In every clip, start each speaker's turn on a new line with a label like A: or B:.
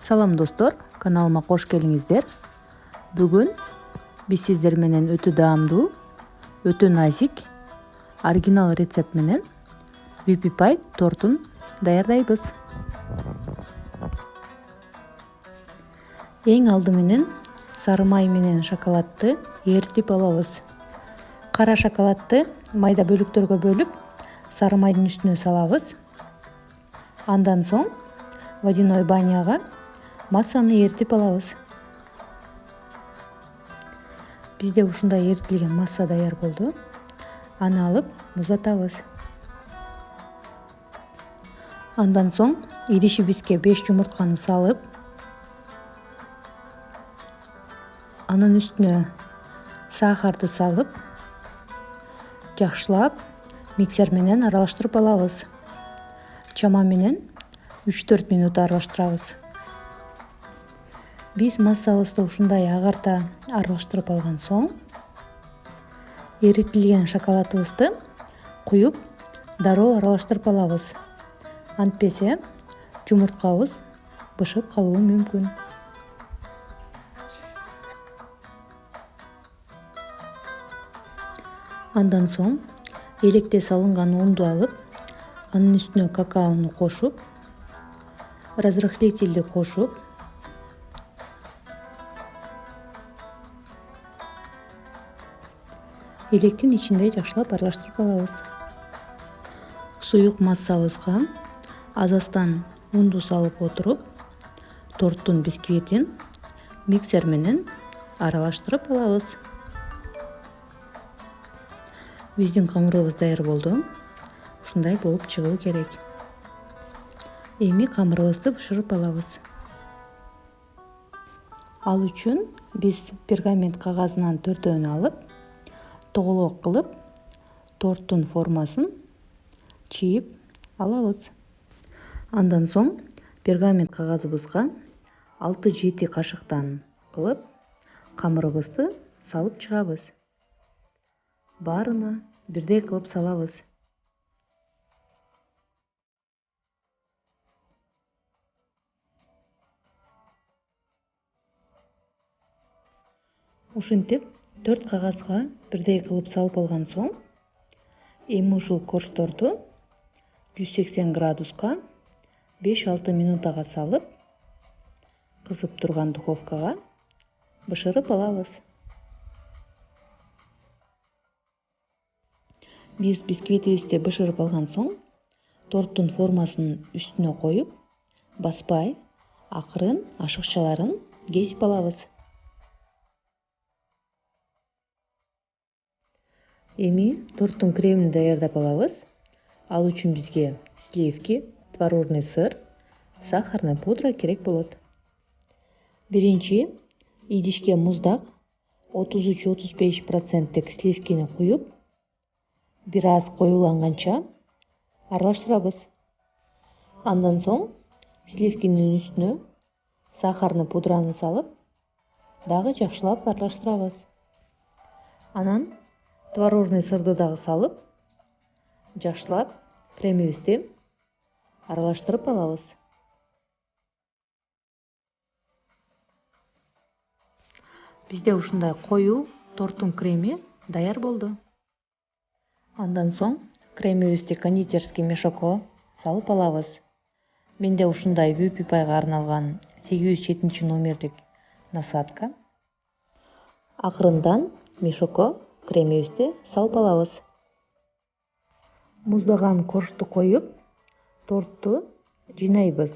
A: Салам достор, каналыма кош келиңиздер. Бүгүн биз сиздер менен өтө даамдуу, өтө назик, оригинал рецепт менен whippy pie тортун даярдайбыз. Эң алды менен сары май менен шоколадты эритип алабыз. Кара шоколадты майда бөлүктөргө бөлүп, сары майдын үстүнө салабыз. Андан соң водяной баняга массаны эритип алабыз. Бизде ушундай эритилген масса даяр болду. Аны алып муздатабыз. Андан соң идишибизге 5 жумуртканы салып, анын үстүнө сахарды салып, жакшылап миксер менен аралаштырып алабыз. Чама менен 3-4 минут аралаштырабыз. Биз массабызды ушундай агарта аралаштырып алган соң, эритилген шоколадыбызды куюп, дароо аралаштырып алабыз. Антпесе жумурткабыз бышып калуу мүмкүн. Андан соң электе салынган унду алып, анын үстүнө какаону кошуп, разрыхлительди кошуп, электин ичинде жакшылап аралаштырып алабыз. Суюк массабызга аз-аздан унду салып отуруп, торттун бисквитин миксер менен аралаштырып алабыз. Биздин камырыбыз даяр болду. Ушундай болуп чыгуу керек. Эми камырыбызды бышырып алабыз. Ал үчүн биз пергамент кагазынан төртөөнү алып, тоголок кылып, торттун формасын чийип алабыз. Андан соң пергамент кагазыбызга 6-7 кашыктан кылып, камырыбызды салып чыгабыз. Баарына бирдей кылып салабыз. Ушинтип 4 кагазга бирдей кылып салып алган соң, эми ушул корждорду 180 градуска 5-6 минутага салып, кызып турган духовкага бышырып алабыз. Биз бисквитибизди бышырып алган соң, торттун формасын үстүнө коюп, баспай, акырын ашыкчаларын кесип алабыз. Эми торттун кремин даярдап алабыз. Ал үчүн бизге сливки, творожный сыр, сахарный пудра керек болот. Биринчи идишке муздак 33-35% сливкини куюп, бир аз коюланганча аралаштырабыз. Андан соң сливкинин үстүнө сахарный пудраны салып, дагы жакшылап аралаштырабыз. Анан творожный сырды дагы салып, жакшылап кремибизди аралаштырып алабыз. Бизде ушундай коюу торттун креми даяр болду. Андан соң кремибизди кондитерский мешокко салып алабыз. Менде ушундай whippy pieга арналган 807 номерлик насадка. Акырындан мешокко кремибизди салып алабыз. Муздаган коржду коюп, тортту жыйнайбыз.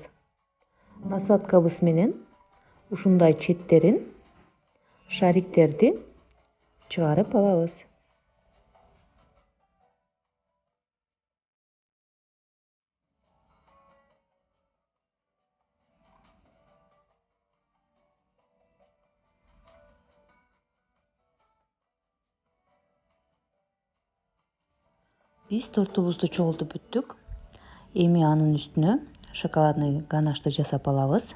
A: Насадкабыз менен ушундай четтерин, шариктерди чыгарып алабыз. Биз тортубузду чогултуп бүттүк. Эми анын үстүнө шоколадный ганашты жасап алабыз.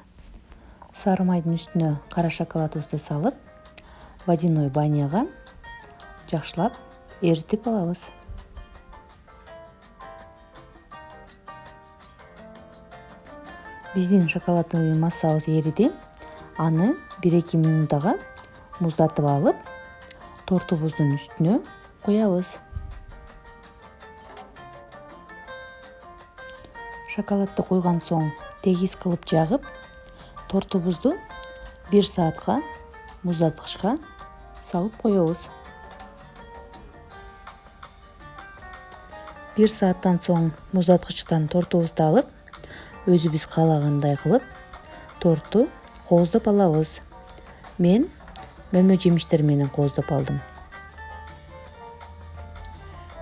A: Сары майдын үстүнө кара шоколадыбызды салып, водяной баняга жакшылап эритип алабыз. Биздин шоколадный массабыз эриди. Аны 1-2 минутага муздатып алып, тортубуздун үстүнө куябыз. Шоколадты куйган соң тегиз кылып жагып, тортубузду 1 саатка муздаткычка салып коебуз. 1 сааттан соң муздаткычтан тортубузду алып, өзүбүз каалагандай кылып, торту кооздоп алабыз. Мен мөмө жемиштер менен кооздоп алдым.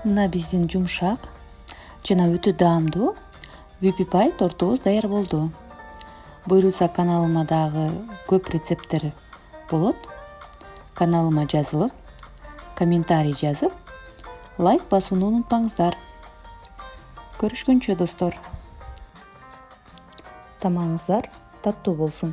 A: Мына биздин жумшак жана өтө даамдуу Whippy Pie тортубуз даяр болду. Буйруса каналыма дагы көп рецепттер болот. Каналыма жазылып, комментарий жазып, лайк басууну унутпаңыздар. Көрүшкөнчө достор. Тамагыңыздар таттуу болсун.